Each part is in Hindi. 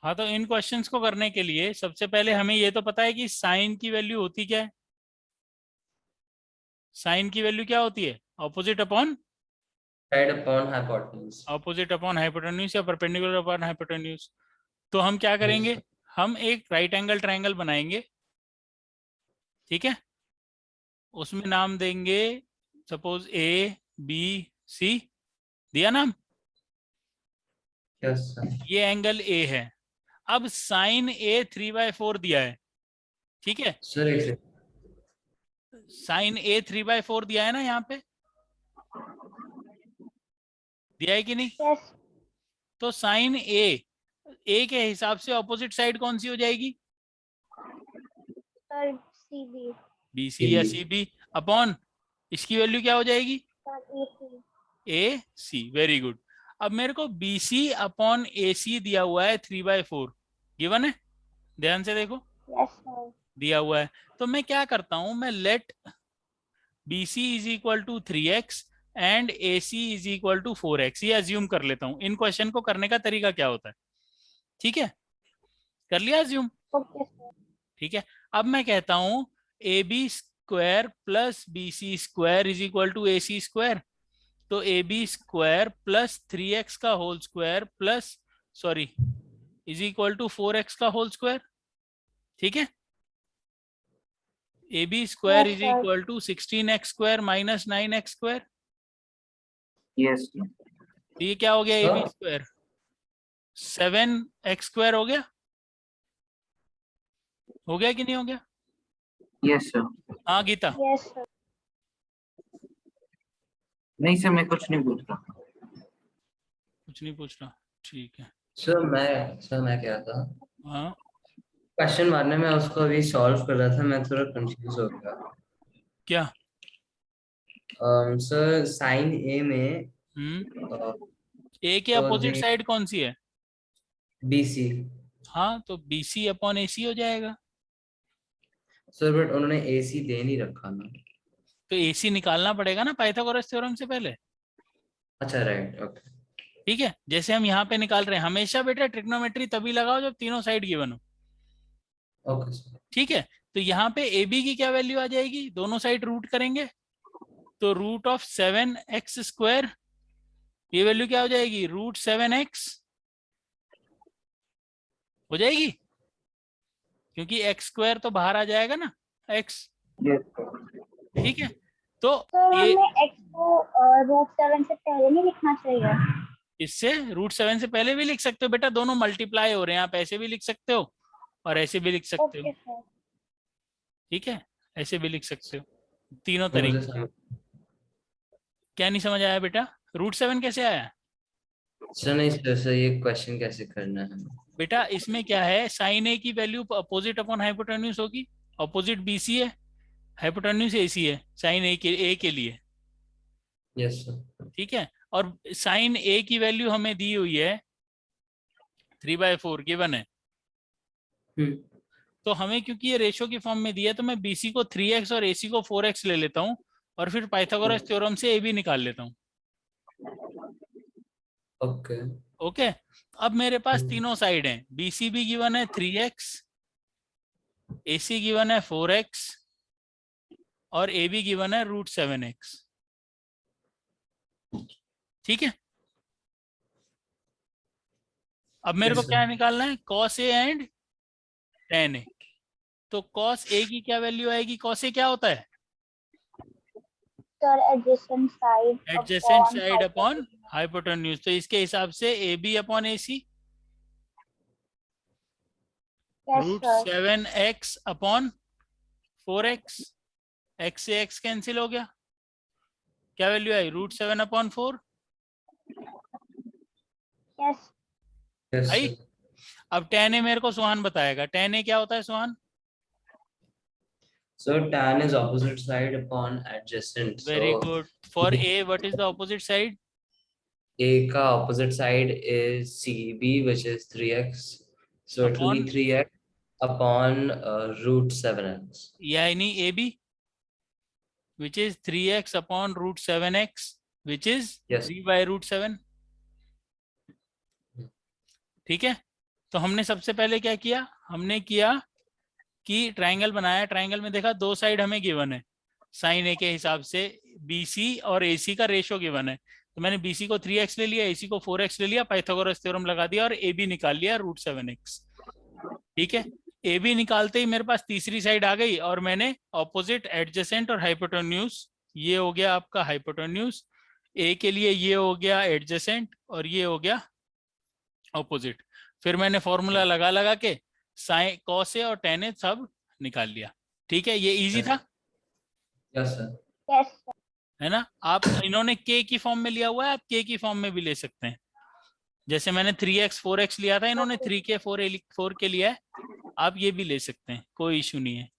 हाँ, तो इन क्वेश्चंस को करने के लिए सबसे पहले हमें ये तो पता है कि साइन की वैल्यू होती क्या है। साइन की वैल्यू क्या होती है? Opposite upon side upon hypotenuse. Opposite upon hypotenuse या परपेंडिकुलर अपॉन हाइपोटेन्यूज। तो हम क्या करेंगे, हम एक राइट एंगल ट्रायंगल बनाएंगे, ठीक है। उसमें नाम देंगे सपोज ए बी सी, दिया नाम। Yes sir. ये एंगल ए है। अब साइन ए 3/4 दिया है, ठीक है। सर एक सेकंड। साइन ए 3/4 दिया है ना यहाँ पे, दिया है कि नहीं? यस तो साइन ए के हिसाब से ऑपोजिट साइड कौन सी हो जाएगी? सर सीबी बी सी या सी बी अपॉन इसकी वैल्यू क्या हो जाएगी? Sir A C A C. Very good. अब मेरे को बी सी अपॉन ए सी दिया हुआ है 3/4, गिवन है, ध्यान से देखो, यस सर दिया हुआ है। तो मैं क्या करता हूं, मैं let B C is equal to 3x and A C is equal to 4x, ये अज्यूम कर लेता हूं। इन क्वेश्चन को करने का तरीका क्या होता है, ठीक है, कर लिया अज्यूम, ओके सर ठीक है। अब मैं कहता हूं A B square plus B C square is equal to A C square. तो A B square plus 3x का whole square plus sorry is equal to 4x का होल स्क्वायर, ठीक है। A B square yes is sir equal to 16x square minus 9x square. Yes तो ये क्या हो गया, A B sir square 7x square हो गया कि नहीं हो गया? Yes sir. हाँ गीता। यस सर नहीं सर, मैं कुछ नहीं पूछ रहा। कुछ नहीं पूछ रहा, ठीक है। सर मैं क्या था, हाँ क्वेश्चन मारने में उसको अभी सॉल्व कर रहा था, मैं थोड़ा कंफ्यूज हो गया। क्या? सर साइन ए में ए के तो अपोजिट अभी साइड कौन सी है? B C. हाँ, तो बी सी अपॉन ए सी हो जाएगा। सर बट उन्होंने ए सी दे नहीं रखा ना। तो ए सी निकालना पड़ेगा ना पाइथागोरस थ्योरम से पहले, अच्छा राइट ओके। ठीक है। जैसे हम यहाँ पे निकाल रहे हैं, हमेशा बेटा ट्रिग्नोमेट्री तभी लगाओ जब तीनों साइड गिवन हो, ओके सर। ठीक है। तो यहाँ पे ए बी की क्या वैल्यू आ जाएगी, दोनों साइड रूट करेंगे तो रूट ऑफ 7x स्क्वायर, ये वैल्यू क्या हो जाएगी, रूट 7x हो जाएगी, क्योंकि x स्क्वायर तो बाहर आ जाएगा ना, x, ठीक है। तो सर ये हमें एक्स को √7 से पहले नहीं लिखना चाहिए। इससे रूट 7 से पहले भी लिख सकते हो बेटा, दोनों मल्टीप्लाई हो रहे हैं, आप ऐसे भी लिख सकते हो और ऐसे भी लिख सकते हो, ओके सर ठीक है, ऐसे भी लिख सकते हो, तीनों मुझे तरीके। क्या नहीं समझ आया बेटा, √7 कैसे आया? सर नहीं सर ये क्वेश्चन कैसे करना है? बेटा इसमें क्या है, साइन ए की वैल्यू अपोजिट अपॉन हाइपोटेन्यूज होगी, अपोजिट बी सी है, हाइपोटेन्यूज ए सी है साइन ए के लिए, यस सर। ठीक है। और साइन ए की वैल्यू हमें दी हुई है 3/4 गिवन है। तो हमें क्योंकि ये रेशो की फॉर्म में दिया है, तो मैं बीसी को 3x और एसी को 4x ले लेता हूँ और फिर पाइथागोरस थ्योरम से ए बी निकाल लेता हूँ, ओके ओके। अब मेरे पास तीनों साइड हैं, बीसी भी गिवन है 3x, एसी गिवन है 4x और ए बी गिवन है √7x, ठीक है। अब मेरे को क्या निकालना है, cos ए एंड tan ए। तो cos ए की क्या वैल्यू आएगी, cos ए क्या होता है, sir adjacent side upon hypotenuse. तो इसके हिसाब से A B upon A C yes root sir 7x अपॉन 4x, x से x कैंसिल हो गया, क्या वैल्यू आई, √7/4 यस आई। अब tan ए मेरे को सुहान बताएगा, tan ए क्या होता है सुहान? So tan is opposite side upon adjacent. Very So good. For a what is the opposite side? A का opposite side is CB, which is 3x. So it will be Upon? 3x upon √7x. यानी A B which is 3x upon √7x which is Yes. 3/√7, ठीक है, तो हमने सबसे पहले क्या किया, हमने किया कि ट्रायंगल बनाया, ट्रायंगल में देखा दो साइड हमें गिवन है, साइन ए के हिसाब से BC और AC का रेशो गिवन है, तो मैंने BC को 3x ले लिया, AC को 4x ले लिया, पाइथागोरस थ्योरम लगा दिया और AB निकाल लिया √7x। ठीक है, AB निकालते ही मेरे पास तीसरी साइड आ गई और मैंने ऑपोजिट, एडजेसेंट और हाइपोटेन्यूज, ये हो गया आपका हाइपोटेन्यूज, A के लिए ये हो गया एडजेसेंट और ये हो गया ऑपोजिट। फिर मैंने फॉर्मूला लगा के साइन, कॉस ए और टेन ए सब निकाल लिया। ठीक है, ये इजी था, यस सर। यस है ना। आप इन्होंने k की फॉर्म में लिया हुआ है, आप k की फॉर्म में भी ले सकते हैं, जैसे मैंने 3x 4x लिया था, इन्होंने 3k 4 के लिया है, आप ये भी ले सकते हैं, कोई इशू नहीं है।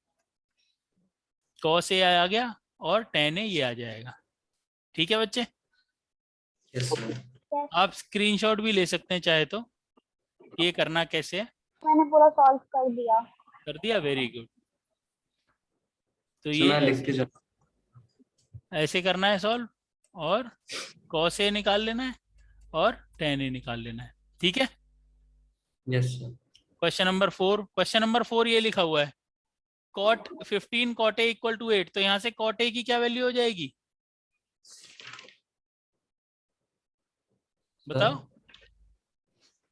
cos a आ गया और tan a ये आ जाएगा। ठीक है बच्चे, यस सर। आप स्क्रीनशॉट भी ले सकते हैं चाहे तो, ये करना कैसे है, मैंने पूरा सॉल्व कर दिया। कर दिया, वेरी गुड। तो सर मैं ये लिख के चल। ऐसे करना है सॉल्व, और cos a निकाल लेना है और tan a निकाल लेना है। ठीक है, yes sir. Question number 4, question number 4 ये लिखा हुआ है cot 15 cot a equal to 8, तो यहाँ से cot a की क्या वैल्यू हो जाएगी बताओ।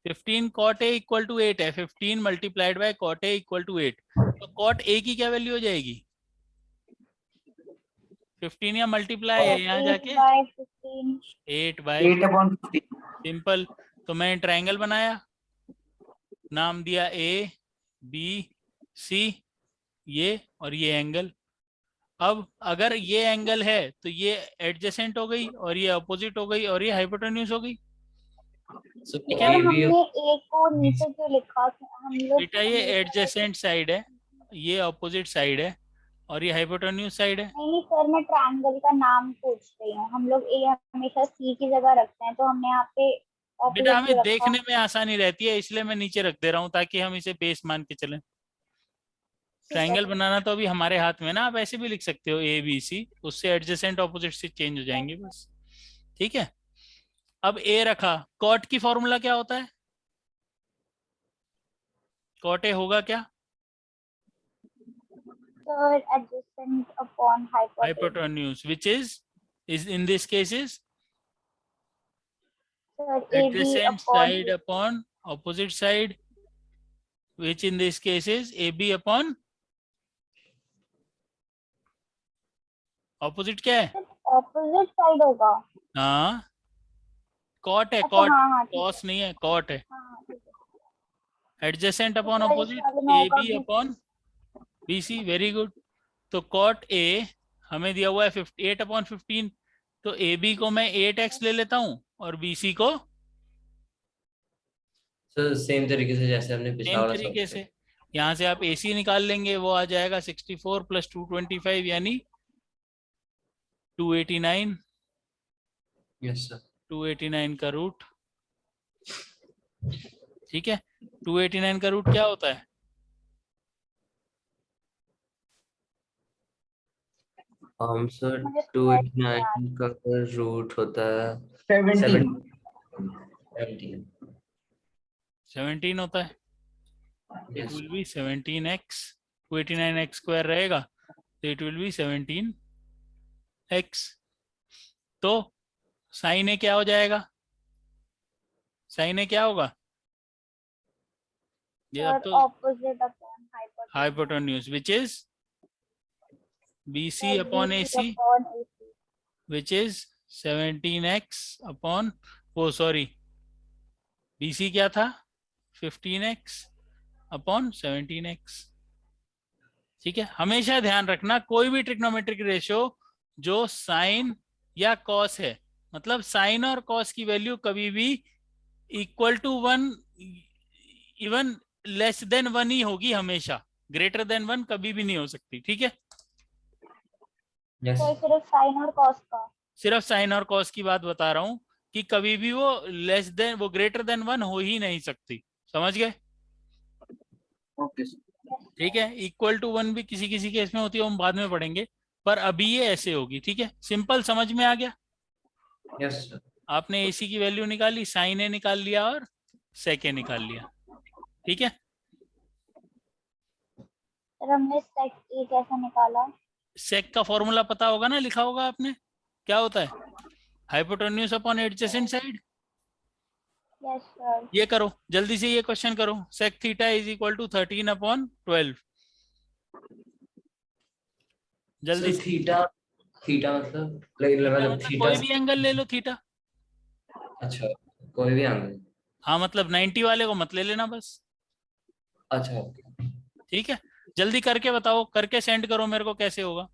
15 cot a इक्वल टू 8 है, 15 multiplied by cot a equal to 8, तो cot a की क्या वैल्यू हो जाएगी 15 या मल्टीप्लाई है यहाँ जाके 8 बाय 8/15। सिंपल। तो मैंने ट्रायंगल बनाया, नाम दिया ABC, ये और ये एंगल। अब अगर ये एंगल है तो ये एडजेसेंट हो गई और ये अपोजिट हो गई और ये हाइपोटेन्यूज हो गई। सर ठीक सर है, हमने ए को नीचे क्यों लिखा, हम लोग बेटा ये एडजेसेंट साइड है, ये अपोजिट साइड है और ये हाइपोटेन्यूज साइड है। नहीं सर, मैं ट्रायंगल का नाम पूछ रही हूँ। हम लोग ए हमेशा सी की जगह रखते हैं, तो हमने यहाँ पे बेटा opposite हमें रखा। देखने में आसानी रहती है, इसलिए मैं नीचे रख दे रहा हूँ ताकि हम इसे बेस मान के चलें। ट्रायंगल बनाना तो अभी हमारे हाथ में ना, आप ऐसे भी लिख सकते हो ABC, उससे एडजेसेंट ऑपोजिट से चेंज हो जाएंगे बस। ठीक है, अब A रखा, कॉट की फॉर्मूला क्या होता है, कॉट A होगा क्या, Sir, adjacent upon hypotenuse. hypotenuse, which is in this case is Sir, AB adjacent upon side upon opposite side, which in this case is AB upon opposite क्या है, opposite side होगा। हाँ कॉट है, अच्छा, कॉट, हाँ हाँ ठीक है। कॉस नहीं है, कॉट है। हाँ, ठीक है। एडजेसेंट अपॉन सर, ऑपोजिट इसका भी मैं होगा AB upon BC, very good. तो कॉट A हमें दिया हुआ है 8/15, तो AB को मैं 8x ले लेता हूँ और BC को सर सेम तरीके से जैसे हमने पिछला सेम वाला तरीके solve से। यहाँ से आप AC निकाल लेंगे, वो आ जाएगा 64 + 225 यानी 289, किया। Yes sir. 289 का रूट। ठीक है, 289 का रूट क्या होता है, सर मुझे 289 का रूट होता है 17। 17। 17 होता है, it Yes. Will be 17x, 289x square रहेगा तो इट विल बी 17x। तो साइन ए क्या हो जाएगा, साइन ए क्या होगा, ये अब तो opposite upon hypotenuse. Hypotenuse which is BC Sir, upon BC AC upon AC. which is 17x upon, वो सॉरी BC क्या था 15x अपॉन 17x। ठीक है, हमेशा ध्यान रखना कोई भी ट्रिग्नोमेट्रिक रेशियो जो साइन या कॉस है, मतलब साइन और कॉस की वैल्यू कभी भी equal to 1, even less than 1 ही होगी हमेशा, ग्रेटर देन 1 कभी भी नहीं हो सकती। ठीक है, Yes. सर सिर्फ साइन और कॉस का। सिर्फ साइन और कॉस की बात बता रहा हूँ कि कभी भी वो लेस देन, वो ग्रेटर देन 1 हो ही नहीं सकती, समझ गए। Okay sir. ठीक है, इक्वल टू 1 भी किसी किसी केस में होती है, हम बाद में पढ़ेंगे, पर अभी ये ऐसे होगी। ठीक है, सिंपल, समझ में आ गया। Yes, sir. आपने AC की वैल्यू निकाली, साइन ए निकाल लिया और sec a निकाल लिया। ठीक है, सर हमने सेक ए कैसे निकाला? sec का फॉर्मूला पता होगा ना, लिखा होगा आपने, क्या होता है, hypotenuse upon adjacent side. Yes sir. ये करो जल्दी से, ये क्वेश्चन करो, sec theta is equal to 13/12। जल्दी So से, थीटा थीटा मतलब थीटा मतलब मतलब थीटा। कोई भी एंगल ले लो थीटा। अच्छा, कोई भी एंगल। हाँ मतलब 90 वाले को मत ले लेना बस। अच्छा, ठीक है, जल्दी करके बताओ, करके सेंड करो मेरे को कैसे होगा।